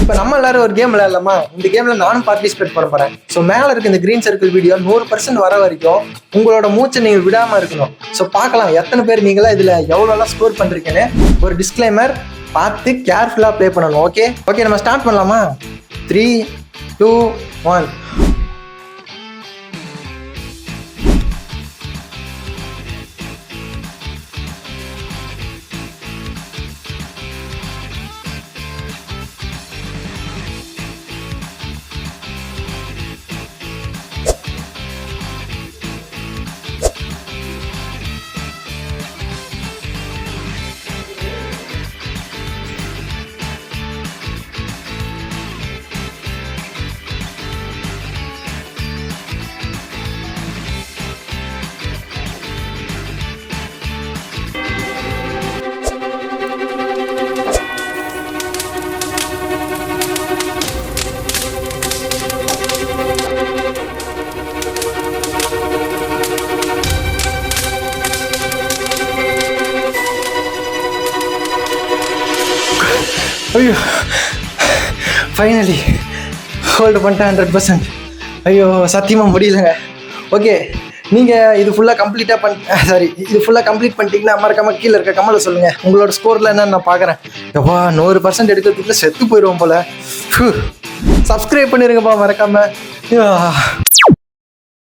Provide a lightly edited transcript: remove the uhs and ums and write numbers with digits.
இப்போ நம்ம எல்லாரும் ஒரு கேம் விளையாடலாமா? இந்த கேம்ல நானும் பார்ட்டிசிபேட் பண்ண போறேன். ஸோ மேல இருக்க இந்த கிரீன் சர்க்கிள் வீடியோ 100% வர வரைக்கும் உங்களோட மூச்சை நீங்க விடாம இருக்கணும். ஸோ பார்க்கலாம் எத்தனை பேர் நீங்களா இதுல எவ்வளோலாம் ஸ்கோர் பண்றீங்கன்னு. ஒரு டிஸ்க்ளைமர், பார்த்து கேர்ஃபுல்லா ப்ளே பண்ணணும். ஓகே நம்ம ஸ்டார்ட் பண்ணலாமா? 3, 2, 1. ஐயோ, ஃபைனலி ஹோல்டு பண்ணிட்டேன் 100%. ஐயோ, சத்தியமாக முடியலங்க. ஓகே, நீங்கள் இது ஃபுல்லாக கம்ப்ளீட் பண்ணிட்டீங்கன்னா மறக்காமல் கீழே இருக்க கமெண்ட்ல சொல்லுங்கள். உங்களோட ஸ்கோரில் என்னன்னு நான் பார்க்குறேன். எப்பா 100% எடுக்கிறதுக்குள்ள செத்து போயிடுவோம் போல். சப்ஸ்கிரைப் பண்ணிடுங்கப்பா மறக்காமல்.